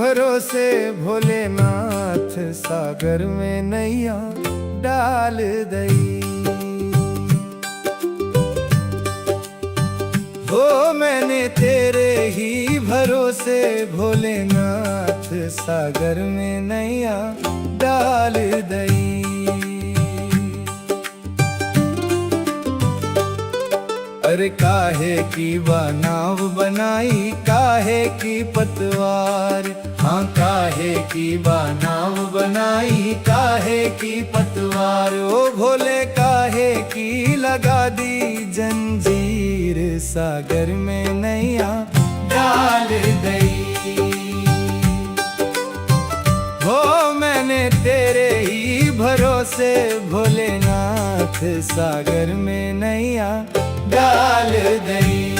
भरोसे भोलेनाथ सागर में नैया डाल दई। हो मैंने तेरे ही भरोसे भोलेनाथ सागर में नैया डाल दई। अरे काहे की नाव बनाई काहे की पतवार, हाँ काहे की नाव बनाई काहे की पतवार। ओ भोले काहे की लगा दी जंजीर सागर में नैया डाल दई। हो मैंने तेरे ही भरोसे भोलेनाथ सागर में नैया डाल दई।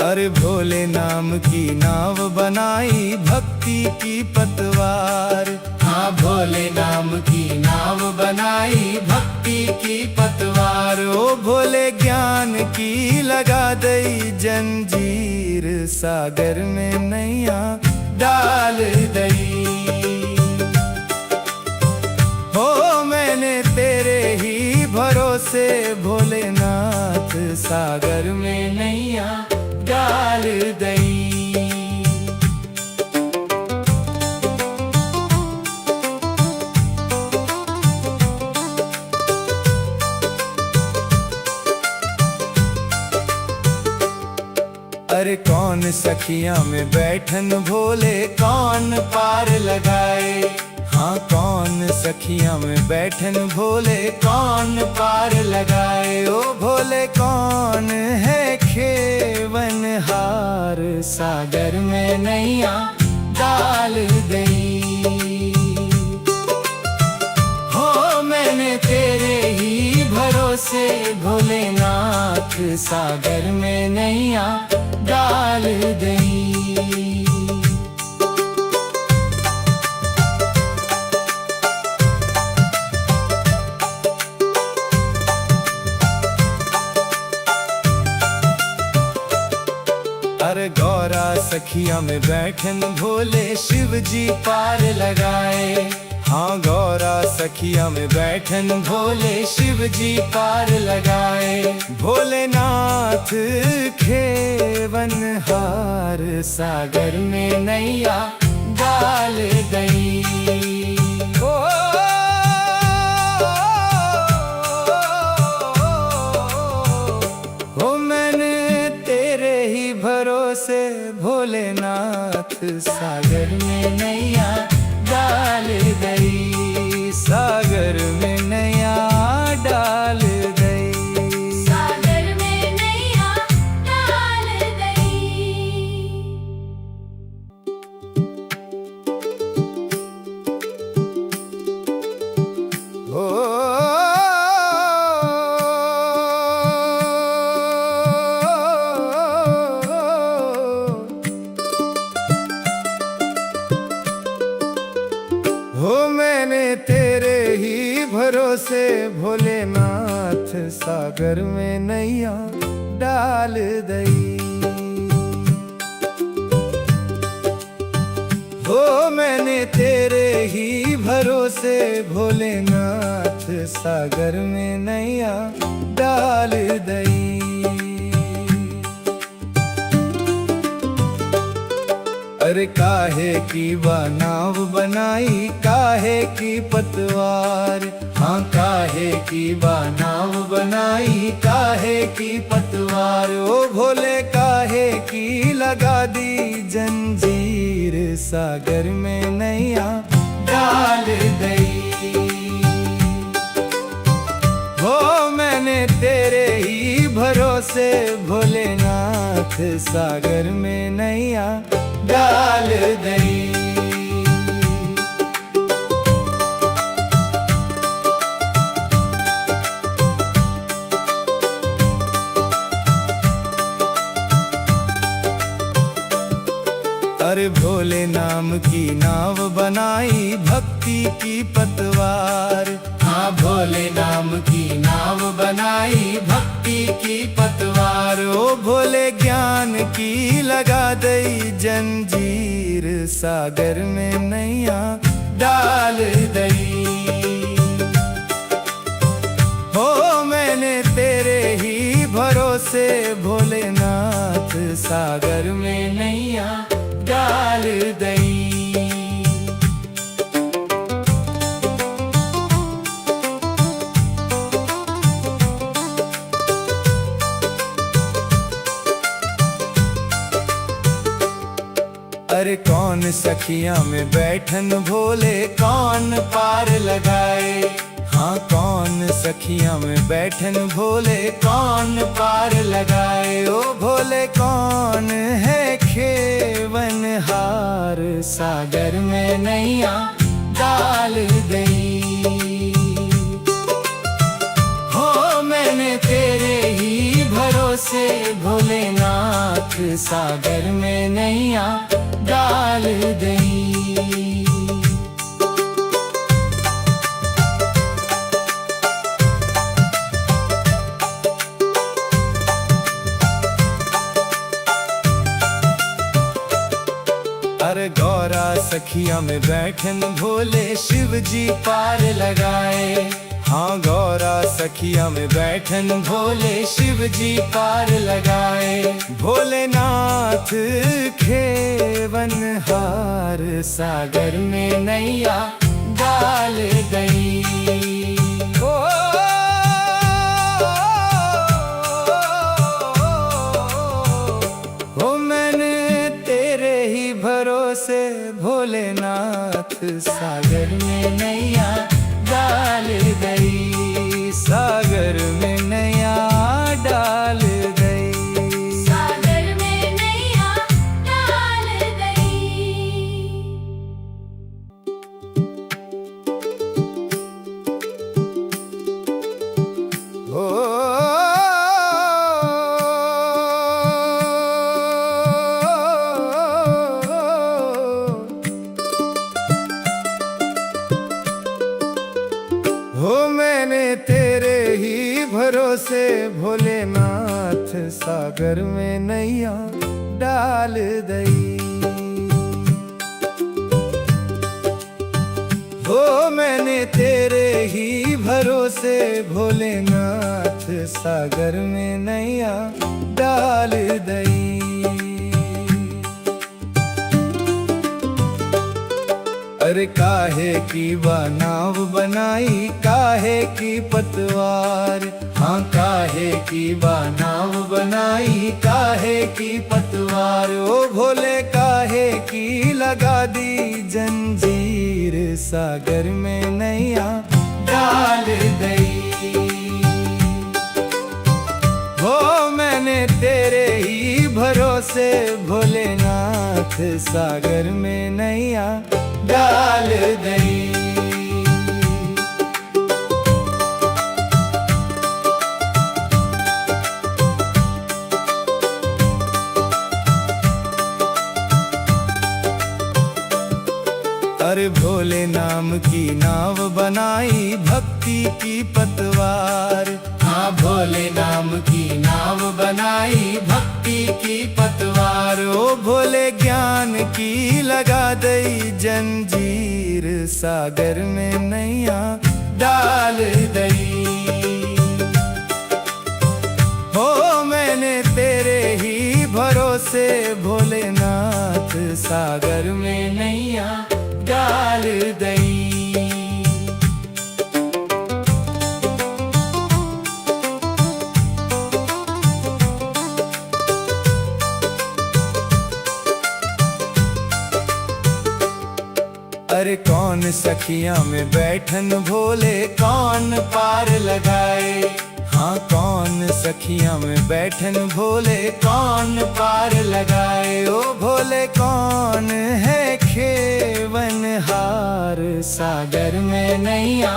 अरे भोले नाम की नाव बनाई भक्ति की पतवार, हाँ भोले नाम की नाव बनाई भक्ति की पतवार। ओ भोले ज्ञान की लगा दई जंजीर सागर में नैया डाल दई। हो मैंने तेरे ही भरोसे भोलेनाथ सागर में नैया डाल दई। अरे कौन सखिया में बैठन भोले कौन पार लगाए, हाँ कौन सखिया में बैठन भोले कौन पार लगाए। ओ भोले कौन है खेवन हार सागर में नैया डाल दई। हो मैंने तेरे ही भरोसे भोलेनाथ सागर में नैया डाल दई। अरे गौरा सखिया में बैठन भोले शिव जी पार लगाए, हाँ गौरा सखिया में बैठन भोले शिव जी पार लगाए। भोलेनाथ खेवन हार सागर में नैया डाल दई। हो मैंने तेरे ही भरोसे भोलेनाथ सागर में नैया डाल दई। सागर में नैया डाल दई। सागर में नैया डाल दई। हो हो मैंने तेरे ही भरोसे भोलेनाथ सागर में नैया डाल दई। हो मैंने तेरे ही भरोसे भोलेनाथ सागर में नैया डाल दई। अरे काहे की नाव बनाई काहे की पतवार, हाँ काहे की नाव बनाई काहे की पतवार। ओ भोले काहे की लगा दी जंजीर सागर में नैया डाल दई। हो मैंने तेरे ही भरोसे भोलेनाथ सागर में नैया डाल दई। अरे भोले नाम की नाव बनाई भक्ति की पतवार। हाँ भोले नाम की नाव बनाई भक्ति की पतवार। ओ भोले ज्ञान की लगा दई जंजीर, सागर में नैया डाल दई। हो मैंने तेरे ही भरोसे भोलेनाथ, सागर में नैया डाल दई। अरे कौन सखिया में बैठन भोले कौन पार लगाए। हाँ कौन सखिया में बैठन भोले कौन पार लगाए। ओ भोले कौन है खेवनहार, सागर में नैया डाल दई। हो मैंने तेरे ही भरोसे भोलेनाथ, सागर में नैया डाल दई। अरे गौरा सखिया में बैठन भोले शिव जी पार लगाए। हाँ गौरा सखिया में बैठन भोले शिव जी पार लगाए। भोलेनाथ खेवनहार, सागर में नैया डाल दई। ओ मैंने तेरे ही भरोसे भोलेनाथ, सागर में नैया डाल दई। सागर में नैया डाल दई। सागर में नैया डाल दई। ओ हो मैंने तेरे ही भरोसे भोलेनाथ, सागर में नैया डाल दई। हो मैंने तेरे ही भरोसे भोलेनाथ, सागर में नैया डाल दई। अरे काहे की नाव बनाई काहे की पतवार। हाँ काहे की नाव बनाई काहे की पतवार। ओ भोले काहे की लगा दी जंजीर, सागर में नैया डाल दई। हो मैंने तेरे ही भरोसे भोलेनाथ, सागर में नैया डाल दई। अरे भोले नाम की नाव बनाई भक्ति की पतवार। हाँ भोले नाम की नाव बनाई भक्ति की पतवार। ओ भोले ज्ञान की लगा दई जंजीर, सागर में नैया डाल दई। हो मैंने तेरे ही भरोसे भोलेनाथ, सागर में नैया डाल दई। अरे कौन सखिया में बैठन भोले कौन पार लगाए। हाँ कौन सखिया में बैठन भोले कौन पार लगाए। ओ भोले कौन है खेवनहार, सागर में नैया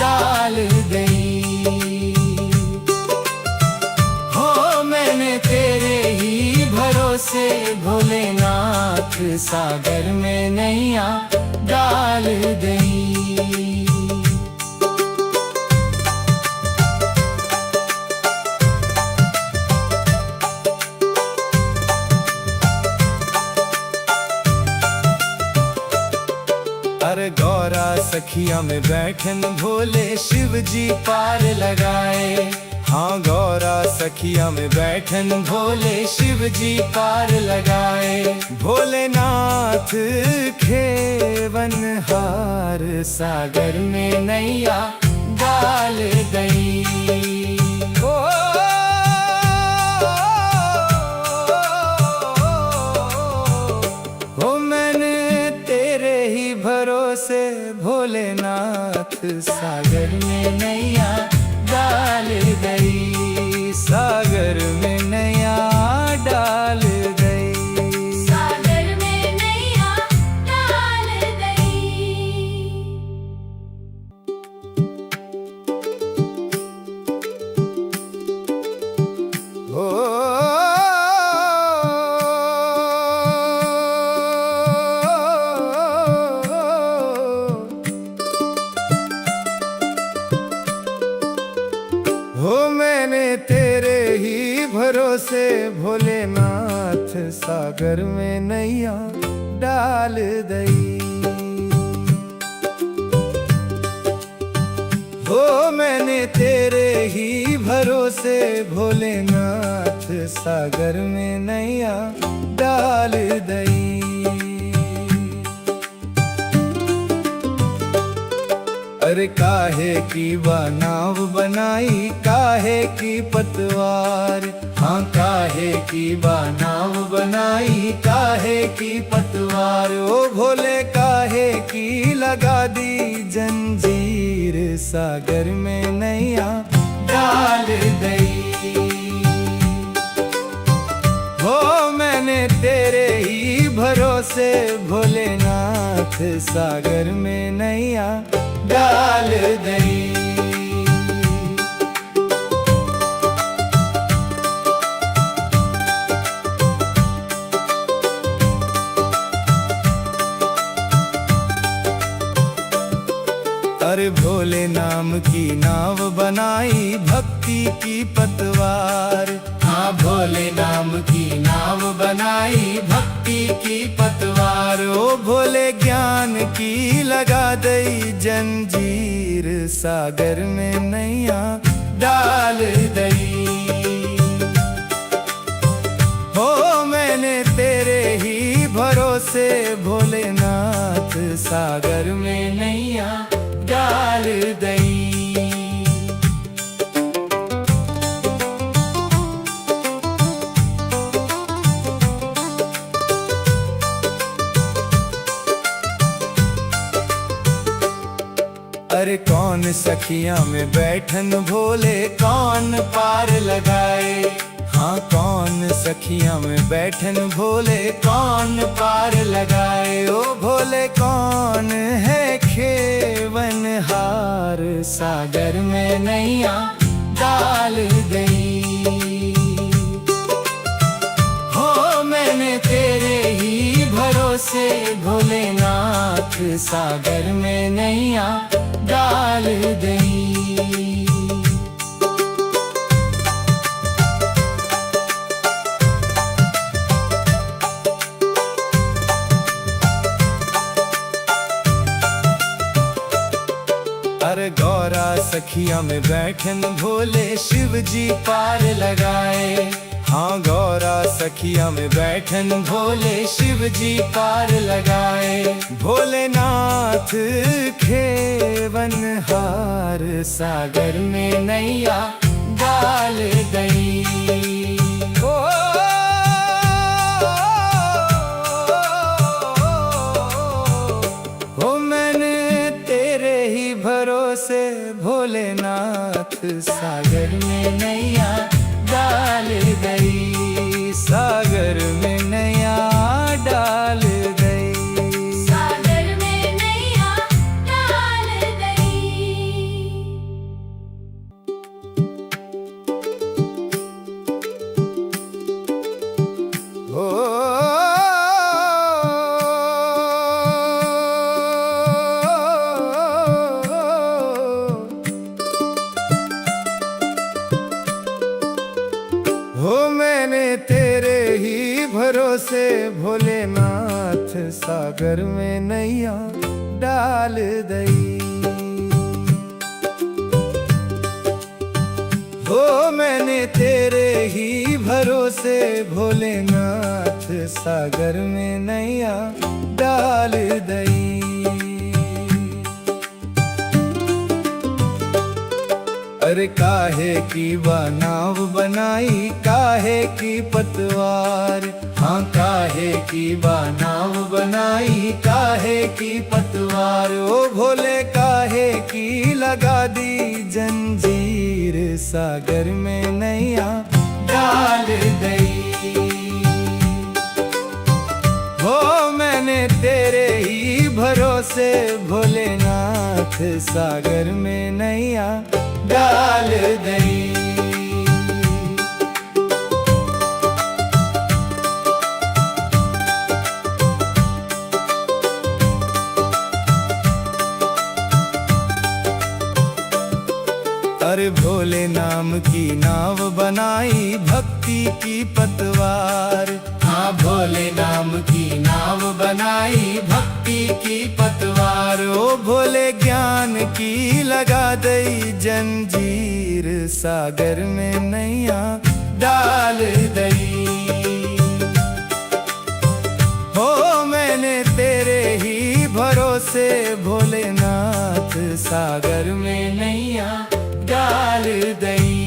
डाल दई। हो मैंने तेरे ही भरोसे भोलेनाथ, नाथ सागर में नैया डाल दई। अरे गौरा सखिया में बैठन भोले शिव जी पार लगाए। हाँ गौरा सखिया में बैठन भोले शिव जी पार लगाए। भोलेनाथ खेवन हार सागर में नैया डाल दई। ओ मैंने तेरे ही भरोसे भोलेनाथ सागर में नैया डाल दई। सागर में नैया डाल दई। सागर में नैया डाल दई। हो मैंने तेरे ही भरोसे भोलेनाथ सागर में नैया डाल दई। हो मैंने तेरे ही भरोसे भोलेनाथ सागर में नैया डाल दई। अरे काहे की नाव बनाई काहे की पतवार। हाँ काहे की नाव बनाई काहे की पतवार। ओ भोले काहे की लगा दी जंजीर सागर में नैया डाल दई। हो मैंने तेरे ही भरोसे भोलेनाथ सागर में नैया डाल दई। अरे भोले नाम की नाव बनाई भक्ति की पतवार। हाँ भोले नाम की नाव बनाई भक्ति की पतवार। ओ भोले ज्ञान की लगा दई जंजीर सागर में नैया डाल दई। हो मैंने तेरे ही भरोसे भोलेनाथ सागर में नैया डाल दई। अरे कौन सखिया में बैठन भोले कौन पार लगाए। हाँ कौन सखिया में बैठन भोले कौन पार लगाए। ओ भोले कौन है खेवन हार सागर में नैया डाल दई। हो मैंने तेरे ही भरोसे भोलेनाथ सागर में नैया डाल दई। अरे गौरा सखिया में बैठन भोले शिव जी पार लगाए। हाँ गौरा सखिया में बैठन भोले शिव जी पार लगाए। भोलेनाथ खेवन हार सागर में नैया डाल दई। ओ मैंने तेरे ही भरोसे भोलेनाथ सागर में नैया डाल दई। सागर में नैया डाल दई। सागर में नैया डाल दई। ओ भरोसे भोलेनाथ सागर में नैया डाल दई। हो मैंने तेरे ही भरोसे भोलेनाथ सागर में नैया डाल दई। अरे काहे की नाव बनाई काहे की पतवार, हाँ काहे की नाव बनाई काहे की पतवार। ओ भोले काहे की लगा दी जंजीर सागर में नैया डाल दई। हो मैंने तेरे ही भरोसे भोलेनाथ सागर में नैया डाल दई। अरे भोले नाम की नाव बनाई भक्ति की पतवार, हाँ भोले नाम की नाव बनाई भक्ति की पतवार। ओ भोले ज्ञान की लगा दई जंजीर सागर में नैया डाल दई। हो मैंने तेरे ही भरोसे भोलेनाथ सागर में नैया डाल दई।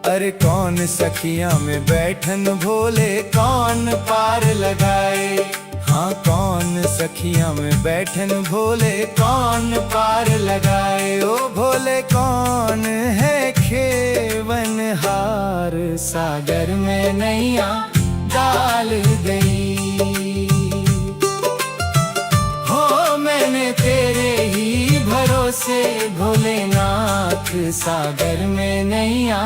अरे कौन सखिया में बैठन भोले कौन पार लगाए, हाँ कौन सखिया में बैठन भोले कौन पार लगाए। ओ भोले कौन है खेवन हार सागर में नैया डाल दई। हो मैंने तेरे ही भरोसे भोलेनाथ सागर में नैया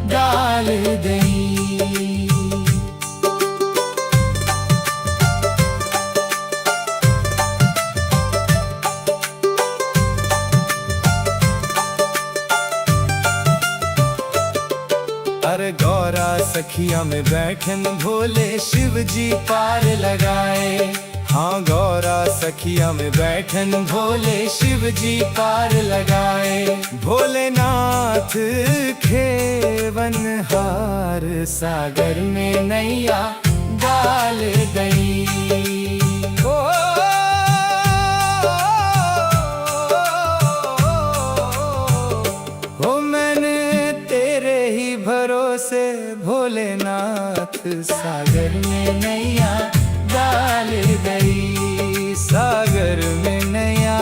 डाल दई। अरे गौरा सखिया में बैठन भोले शिव जी पार लगाए, हाँ गौरा सखिया में बैठन भोले शिव जी पार लगाए। भोलेनाथ खेवन हार सागर में नैया डाल दई। ओ मैंने तेरे ही भरोसे भोलेनाथ सागर में नैया डाल दई। सागर में नैया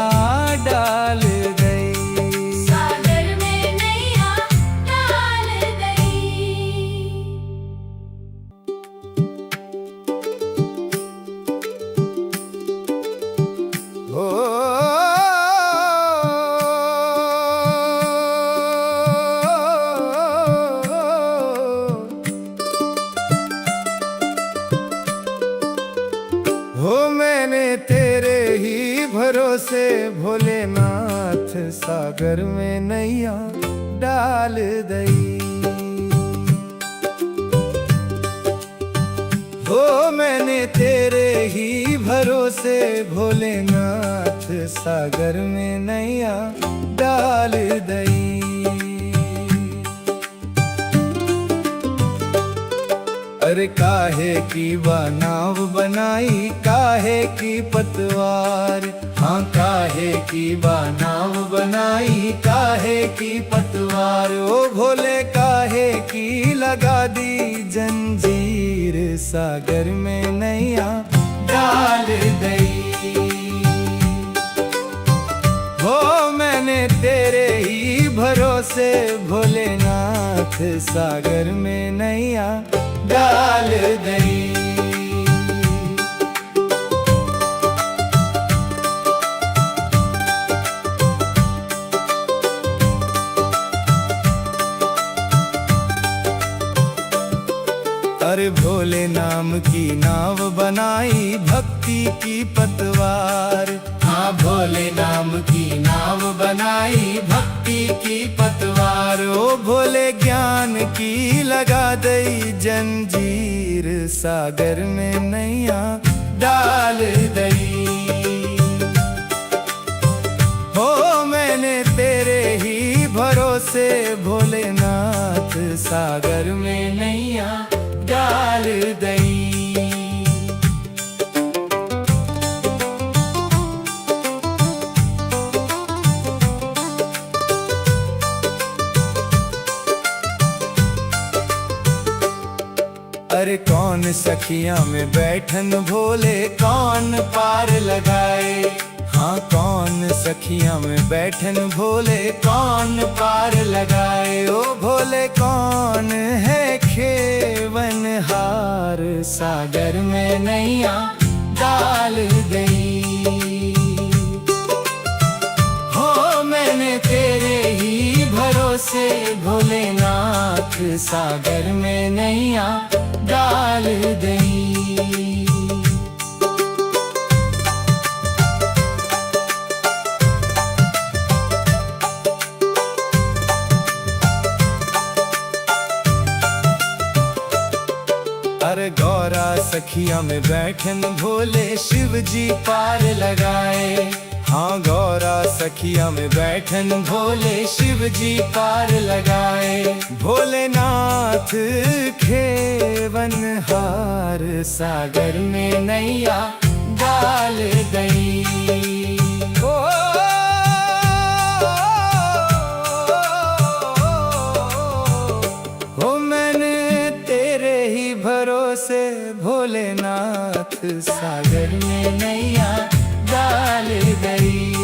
डाल दई। सागर में नैया डाल दई। हो मैंने तेरे ही भरोसे भोलेनाथ सागर में नैया डाल दई। हो मैंने तेरे ही भरोसे भोलेनाथ सागर में नैया डाल दई। अरे काहे की नाव बनाई काहे की पतवार, हाँ काहे की नाव बनाई काहे की पतवार। ओ भोले काहे की लगा दी जंजीर सागर में नैया डाल दई। हो मैंने तेरे ही भरोसे भोलेनाथ सागर में नैया डाल दई। अरे भोले नाम की नाव बनाई भक्ति भक्ति की पतवार। हाँ भोले नाम की नाव बनाई भक्ति की पतवार। ओ भोले ज्ञान की लगा दई जंजीर, सागर में नैया डाल दई। हो मैंने तेरे ही भरोसे भोलेनाथ, सागर में नैया डाल दई। अरे कौन सखिया में बैठन भोले कौन पार लगाए। हाँ कौन सखिया में बैठन भोले कौन पार लगाए। ओ भोले कौन है खेवन हार, सागर में नैया डाल गई। हो मैंने तेरे ही भरोसे भोलेनाथ, सागर में नैया डाल दई। अरे गौरा सखिया में बैठन भोले शिव जी पार लगाए। हाँ गौरा सखिया में बैठन भोले शिव जी पार लगाए। भोलेनाथ खेवन हार, सागर में नैया डाल गई। ओ मैंने तेरे ही भरोसे भोलेनाथ, सागर में नैया डाल गई।